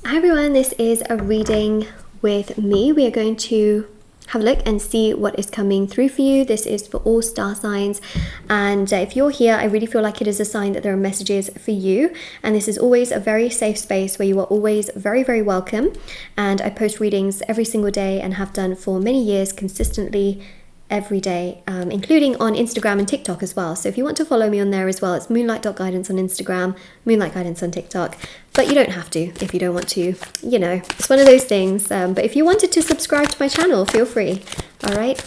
Hi everyone, this is a reading with me. We are going to have a look and see what is coming through for you. This is for all star signs, and if you're here, I really feel like it is a sign that there are messages for you, and this is always a very safe space where you are always very, very welcome. And I post readings every single day and have done for many years consistently every day, including on Instagram and TikTok as well. So if you want to follow me on there as well, it's moonlight.guidance on Instagram, Moonlight Guidance on TikTok. But you don't have to if you don't want to, you know, it's one of those things. But if you wanted to subscribe to my channel, feel free. All right.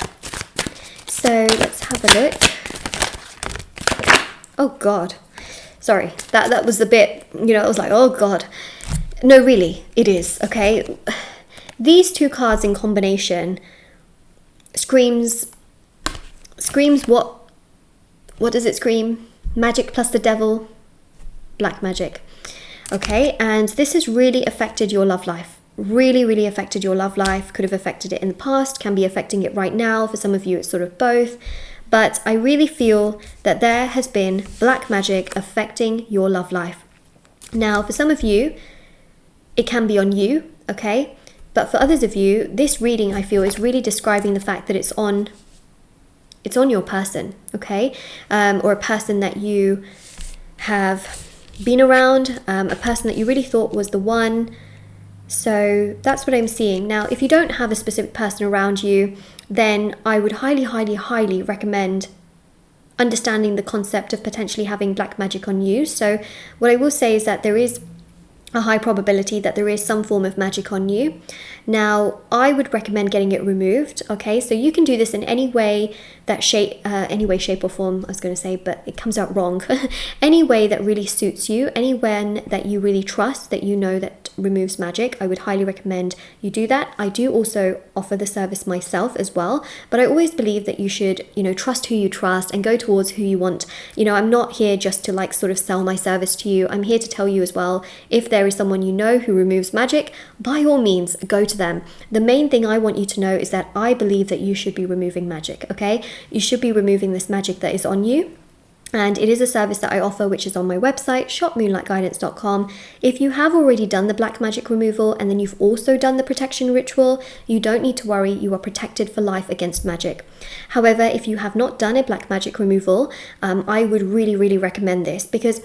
So let's have a look. Oh God. Sorry, that was a bit, you know, I was like, oh God. No, really, it is, okay? These two cards in combination screams what does it scream? Magic plus the devil, black magic. Okay, and this has really affected your love life. Really affected your love life. Could have affected it in the past, can be affecting it right now. For some of you, it's sort of both. But I really feel that there has been black magic affecting your love life. Now, for some of you, it can be on you, okay? But for others of you, this reading, I feel, is really describing the fact that it's on your person, okay? Or a person that you have been around, a person that you really thought was the one. So that's what I'm seeing. Now, if you don't have a specific person around you, then I would highly recommend understanding the concept of potentially having black magic on you. So what I will say is that there is a high probability that there is some form of magic on you. Now, I would recommend getting it removed, okay? So you can do this in any way shape or form, I was going to say, but it comes out wrong. Any way that really suits you, anyone that you really trust, that you know that removes magic, I would highly recommend you do that. I do also offer the service myself as well, but I always believe that you should, you know, trust who you trust and go towards who you want. You know, I'm not here just to like sort of sell my service to you. I'm here to tell you as well, if there is someone you know who removes magic, by all means, go to them. The main thing I want you to know is that I believe that you should be removing magic, okay? You should be removing this magic that is on you. And it is a service that I offer, which is on my website, shopmoonlightguidance.com. If you have already done the black magic removal and then you've also done the protection ritual, you don't need to worry, you are protected for life against magic. However, if you have not done a black magic removal, I would really recommend this, because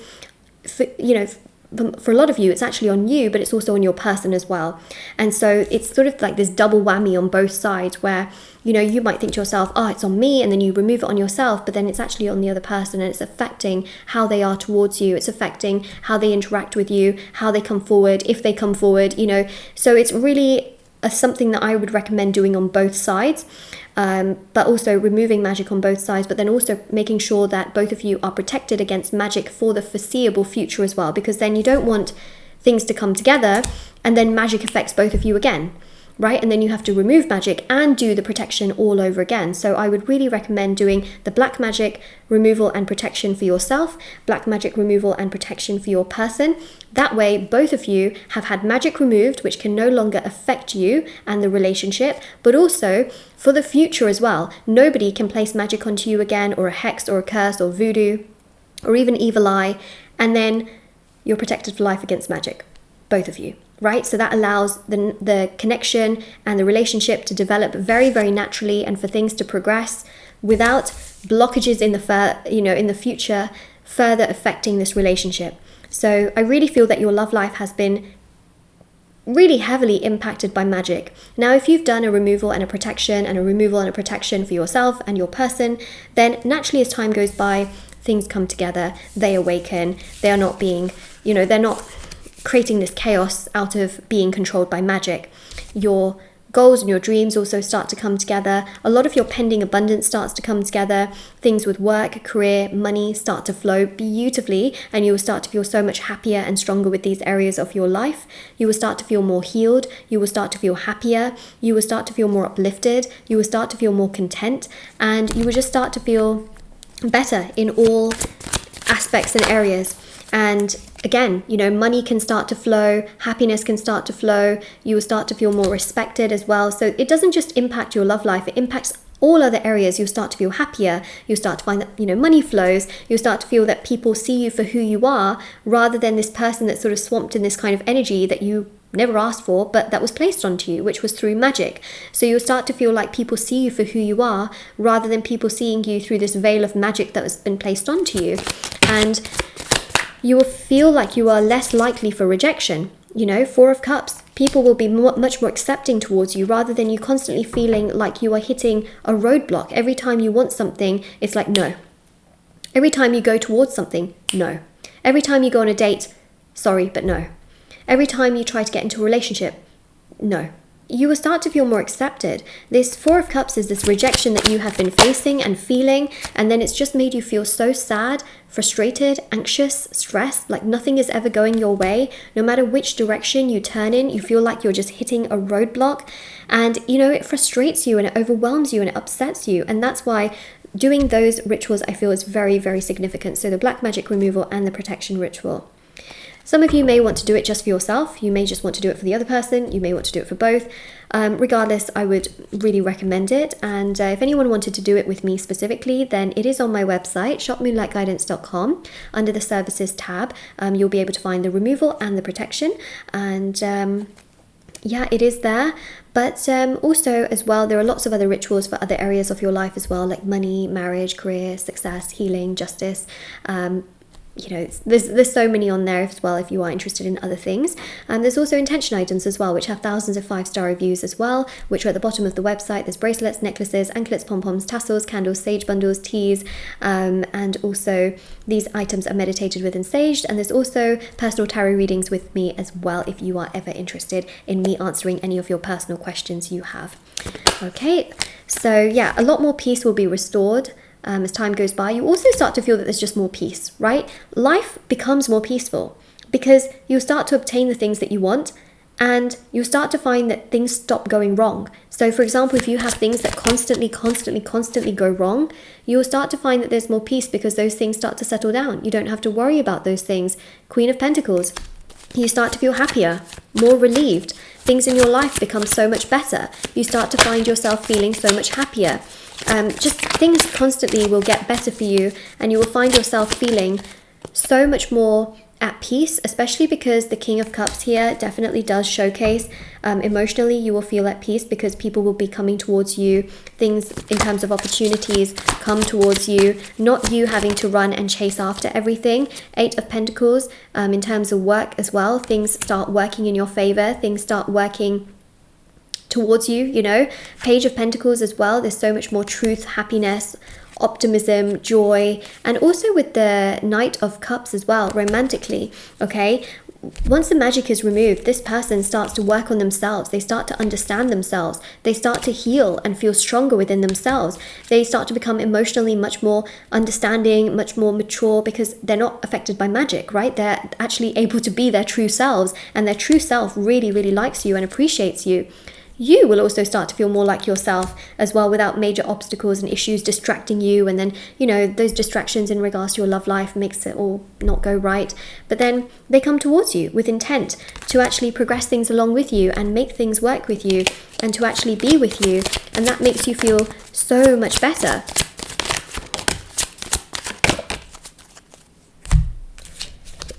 for a lot of you, it's actually on you, but it's also on your person as well. And so it's sort of like this double whammy on both sides where, you know, you might think to yourself, oh, it's on me, and then you remove it on yourself, but then it's actually on the other person, and it's affecting how they are towards you. It's affecting how they interact with you, how they come forward, if they come forward, you know. So it's really something that I would recommend doing on both sides. But also removing magic on both sides, but then also making sure that both of you are protected against magic for the foreseeable future as well, because then you don't want things to come together and then magic affects both of you again, right? And then you have to remove magic and do the protection all over again. So I would really recommend doing the black magic removal and protection for yourself, black magic removal and protection for your person. That way, both of you have had magic removed, which can no longer affect you and the relationship, but also for the future as well. Nobody can place magic onto you again, or a hex or a curse or voodoo or even evil eye, and then you're protected for life against magic, both of you. Right, so that allows the connection and the relationship to develop very naturally, and for things to progress without blockages in the future further affecting this relationship. So I really feel that your love life has been really heavily impacted by magic. Now, if you've done a removal and a protection and a removal and a protection for yourself and your person, then naturally as time goes by, things come together, they awaken, they are not being, you know, they're not creating this chaos out of being controlled by magic. Your goals and your dreams also start to come together. A lot of your pending abundance starts to come together. Things with work, career, money start to flow beautifully, and you will start to feel so much happier and stronger with these areas of your life. You will start to feel more healed. You will start to feel happier. You will start to feel more uplifted. You will start to feel more content, and you will just start to feel better in all aspects and areas. And again, you know, money can start to flow, happiness can start to flow, you will start to feel more respected as well. So it doesn't just impact your love life, it impacts all other areas. You'll start to feel happier, you'll start to find that, you know, money flows, you'll start to feel that people see you for who you are, rather than this person that's sort of swamped in this kind of energy that you never asked for, but that was placed onto you, which was through magic. So you'll start to feel like people see you for who you are, rather than people seeing you through this veil of magic that has been placed onto you. And you will feel like you are less likely for rejection. You know, Four of Cups, people will be much more accepting towards you, rather than you constantly feeling like you are hitting a roadblock. Every time you want something, it's like, no. Every time you go towards something, no. Every time you go on a date, sorry, but no. Every time you try to get into a relationship, no. You will start to feel more accepted. This Four of Cups is this rejection that you have been facing and feeling, and then it's just made you feel so sad, frustrated, anxious, stressed, like nothing is ever going your way. No matter which direction you turn in, you feel like you're just hitting a roadblock, and you know, it frustrates you and it overwhelms you and it upsets you. And that's why doing those rituals, I feel, is very, very significant. So the black magic removal and the protection ritual. Some of you may want to do it just for yourself. You may just want to do it for the other person. You may want to do it for both. Regardless, I would really recommend it. And if anyone wanted to do it with me specifically, then it is on my website, shopmoonlightguidance.com. Under the services tab, you'll be able to find the removal and the protection. And yeah, it is there. But also as well, there are lots of other rituals for other areas of your life as well, like money, marriage, career, success, healing, justice. You know, there's so many on there as well if you are interested in other things. And there's also intention items as well, which have thousands of 5-star reviews as well, which are at the bottom of the website. There's bracelets, necklaces, anklets, pom-poms, tassels, candles, sage bundles, teas, and also these items are meditated with and saged. And there's also personal tarot readings with me as well, if you are ever interested in me answering any of your personal questions you have. Okay, so yeah, a lot more peace will be restored. As time goes by. You also start to feel that there's just more peace, right? Life becomes more peaceful because you start to obtain the things that you want, and you start to find that things stop going wrong. So for example, if you have things that constantly go wrong, you'll start to find that there's more peace because those things start to settle down. You don't have to worry about those things. Queen of Pentacles, you start to feel happier, more relieved. Things in your life become so much better. You start to find yourself feeling so much happier. Just things constantly will get better for you, and you will find yourself feeling so much more at peace, especially because the King of Cups here definitely does showcase emotionally you will feel at peace because people will be coming towards you. Things in terms of opportunities come towards you, not you having to run and chase after everything. 8 of Pentacles, in terms of work as well, things start working in your favor, things start working towards you, you know. Page of Pentacles as well, there's so much more truth, happiness, optimism, joy. And also with the Knight of Cups as well, romantically, okay, once the magic is removed, this person starts to work on themselves. They start to understand themselves. They start to heal and feel stronger within themselves. They start to become emotionally much more understanding, much more mature, because they're not affected by magic, right? They're actually able to be their true selves, and their true self really, really likes you and appreciates you. You will also start to feel more like yourself as well, without major obstacles and issues distracting you. And then, you know, those distractions in regards to your love life makes it all not go right. But then they come towards you with intent to actually progress things along with you and make things work with you and to actually be with you. And that makes you feel so much better.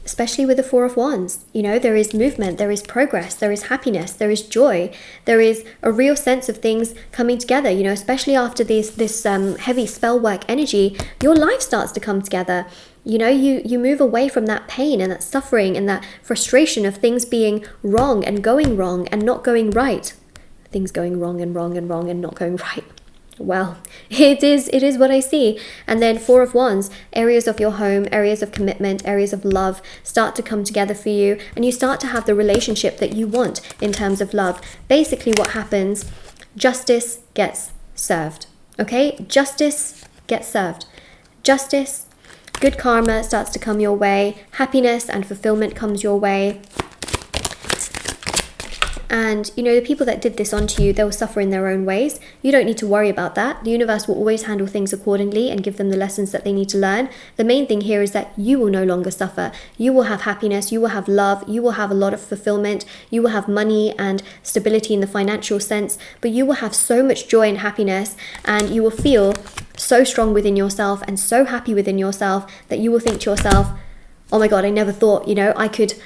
Especially with the Four of Wands, you know, there is movement, there is progress, there is happiness, there is joy, there is a real sense of things coming together, you know, especially after this heavy spell work energy, your life starts to come together. You know, you move away from that pain and that suffering and that frustration of things being wrong and going wrong and not going right. Things going wrong and wrong and wrong and not going right. Well, it is what I see. And then Four of Wands, areas of your home, areas of commitment, areas of love start to come together for you, and you start to have the relationship that you want in terms of love. Basically what happens, justice gets served. Okay, justice gets served. Justice, good karma starts to come your way, happiness and fulfillment comes your way. And, you know, the people that did this onto you, they will suffer in their own ways. You don't need to worry about that. The universe will always handle things accordingly and give them the lessons that they need to learn. The main thing here is that you will no longer suffer. You will have happiness, you will have love, you will have a lot of fulfillment, you will have money and stability in the financial sense, but you will have so much joy and happiness, and you will feel so strong within yourself and so happy within yourself that you will think to yourself, oh my God, I never thought, you know, I could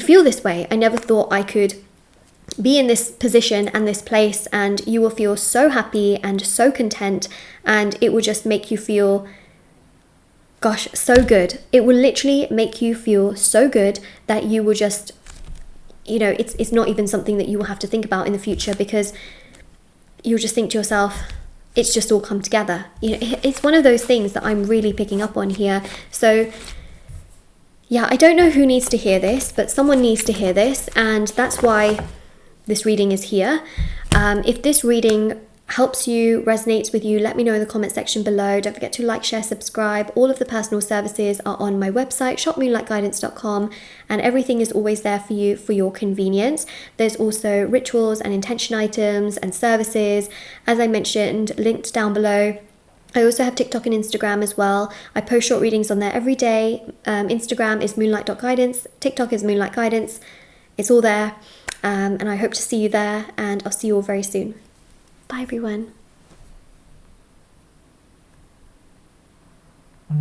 feel this way. I never thought I could be in this position and this place, and you will feel so happy and so content, and it will just make you feel, gosh, so good. It will literally make you feel so good that you will just, you know, it's not even something that you will have to think about in the future, because you'll just think to yourself, it's just all come together. You know, it's one of those things that I'm really picking up on here. So yeah, I don't know who needs to hear this, but someone needs to hear this, and that's why this reading is here. If this reading helps you, resonates with you, let me know in the comment section below. Don't forget to like, share, subscribe. All of the personal services are on my website, shopmoonlightguidance.com, and everything is always there for you for your convenience. There's also rituals and intention items and services, as I mentioned, linked down below. I also have TikTok and Instagram as well. I post short readings on there every day. Instagram is moonlight.guidance. TikTok is Moonlight Guidance. It's all there. And I hope to see you there, and I'll see you all very soon. Bye everyone.